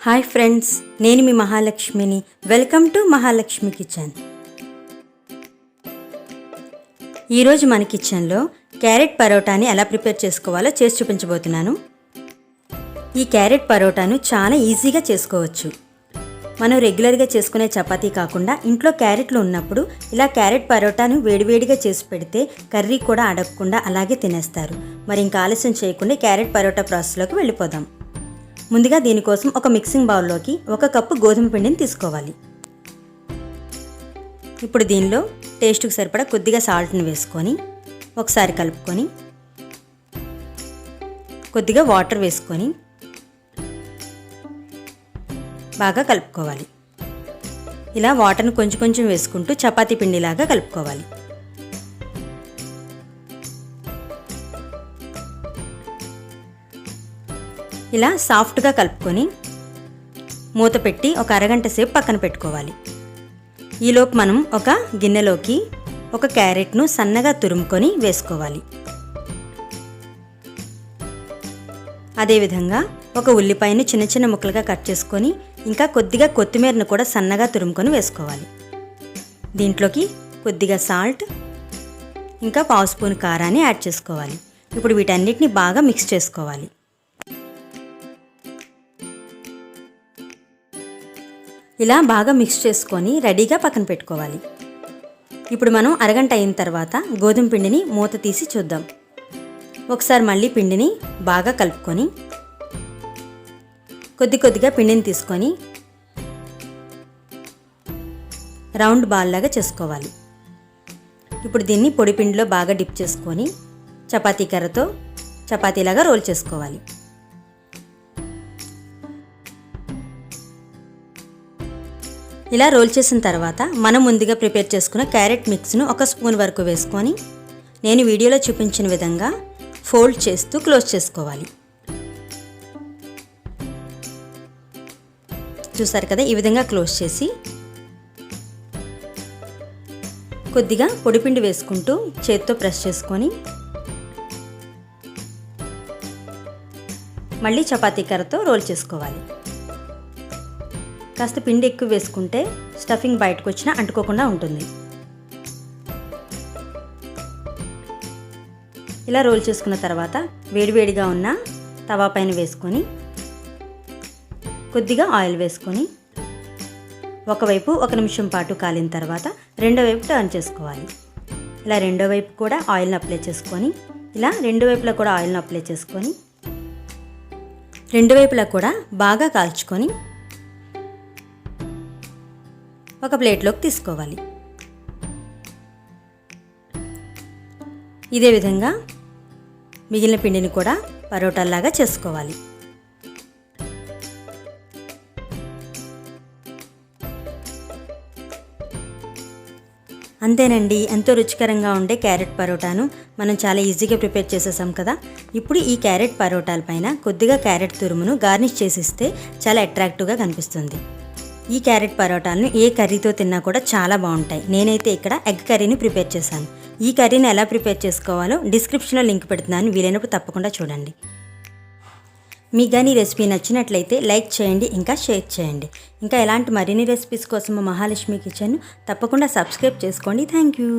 Hi friends, నేను మీ మహాలక్ష్మిని. Welcome to Mahalakshmi kitchen. ఈరోజు మన కిచెన్లో క్యారెట్ పరోటాని ఎలా ప్రిపేర్ చేసుకోవాలో చేసి చూపించబోతున్నాను. ఈ క్యారెట్ పరోటాను చాలా ఈజీగా చేసుకోవచ్చు. మనం రెగ్యులర్గా చేసుకునే చపాతీ కాకుండా ఇంట్లో క్యారెట్లు ఉన్నప్పుడు ఇలా క్యారెట్ పరోటాను వేడివేడిగా చేసి పెడితే కర్రీ కూడా అడగకుండా అలాగే తినేస్తారు. మరి ఇంకా ఆలస్యం చేయకుండా క్యారెట్ పరోటా ప్రాసెస్లోకి వెళ్ళిపోదాం. ముందుగా దీనికోసం ఒక మిక్సింగ్ బౌల్లోకి 1 కప్పు గోధుమ పిండిని తీసుకోవాలి. ఇప్పుడు దీనిలో టేస్ట్కి సరిపడా కొద్దిగా సాల్ట్ని వేసుకొని ఒకసారి కలుపుకొని కొద్దిగా వాటర్ వేసుకొని బాగా కలుపుకోవాలి. ఇలా వాటర్ని కొంచెం కొంచెం వేసుకుంటూ చపాతీ పిండిలాగా కలుపుకోవాలి. ఇలా సాఫ్ట్గా కలుపుకొని మూత పెట్టి ఒక అరగంట సేపు పక్కన పెట్టుకోవాలి. ఈలోపు మనం ఒక గిన్నెలోకి ఒక క్యారెట్ను సన్నగా తురుముకొని వేసుకోవాలి. అదేవిధంగా ఒక ఉల్లిపాయను చిన్న చిన్న ముక్కలుగా కట్ చేసుకొని ఇంకా కొద్దిగా కొత్తిమీరను కూడా సన్నగా తురుముకొని వేసుకోవాలి. దీంట్లోకి కొద్దిగా సాల్ట్ ఇంకా 1/2 స్పూన్ కారాన్ని యాడ్ చేసుకోవాలి. ఇప్పుడు వీటన్నిటిని బాగా మిక్స్ చేసుకోవాలి. ఇలా బాగా మిక్స్ చేసుకొని రెడీగా పక్కన పెట్టుకోవాలి. ఇప్పుడు మనం అరగంట అయిన తర్వాత గోధుమ పిండిని మూత తీసి చూద్దాం. ఒకసారి మళ్ళీ పిండిని బాగా కలుపుకొని కొద్దిగా పిండిని తీసుకొని రౌండ్ బాల్ లాగా చేసుకోవాలి. ఇప్పుడు దీన్ని పొడి పిండిలో బాగా డిప్ చేసుకొని చపాతీ కర్రతో చపాతీలాగా రోల్ చేసుకోవాలి. ఇలా రోల్ చేసిన తర్వాత మనం ముందుగా ప్రిపేర్ చేసుకున్న క్యారెట్ మిక్స్ను 1 స్పూన్ వరకు వేసుకొని నేను వీడియోలో చూపించిన విధంగా ఫోల్డ్ చేస్తూ క్లోజ్ చేసుకోవాలి. చూసారు కదా, ఈ విధంగా క్లోజ్ చేసి కొద్దిగా పొడిపిండి వేసుకుంటూ చేతితో ప్రెస్ చేసుకొని మళ్ళీ చపాతీ కర్రతో రోల్ చేసుకోవాలి. కాస్త పిండి ఎక్కువ వేసుకుంటే స్టఫింగ్ బయటకు వచ్చినా అంటుకోకుండా ఉంటుంది. ఇలా రోల్ చేసుకున్న తర్వాత వేడివేడిగా ఉన్న తవా పైన వేసుకొని కొద్దిగా ఆయిల్ వేసుకొని ఒకవైపు 1 నిమిషం పాటు కాలిన తర్వాత రెండో వైపు టర్న్ చేసుకోవాలి. ఇలా రెండో వైపు కూడా ఆయిల్ని అప్లై చేసుకొని ఇలా రెండు వైపులా కూడా ఆయిల్ని అప్లై చేసుకొని రెండు వైపులా కూడా బాగా కాల్చుకొని ఒక ప్లేట్లోకి తీసుకోవాలి. ఇదే విధంగా మిగిలిన పిండిని కూడా పరోటాల్లాగా చేసుకోవాలి. అంతేనండి, ఎంతో రుచికరంగా ఉండే క్యారెట్ పరోటాను మనం చాలా ఈజీగా ప్రిపేర్ చేసేసాం కదా. ఇప్పుడు ఈ క్యారెట్ పరోటాల పైన కొద్దిగా క్యారెట్ తురుమును గార్నిష్ చేసిస్తే చాలా అట్రాక్టివ్గా కనిపిస్తుంది. ఈ క్యారెట్ పరోటాలను ఏ కర్రీతో తిన్నా కూడా చాలా బాగుంటాయి. నేనైతే ఇక్కడ ఎగ్ కర్రీని ప్రిపేర్ చేశాను. ఈ కర్రీని ఎలా ప్రిపేర్ చేసుకోవాలో డిస్క్రిప్షన్లో లింక్ పెడుతున్నాను, వీలైనప్పుడు తప్పకుండా చూడండి. మీకు కానీ ఈ రెసిపీ నచ్చినట్లయితే లైక్ చేయండి, ఇంకా షేర్ చేయండి. ఇంకా ఎలాంటి మరిన్ని రెసిపీస్ కోసం మా మహాలక్ష్మి కిచెన్ తప్పకుండా సబ్స్క్రైబ్ చేసుకోండి. Thank you.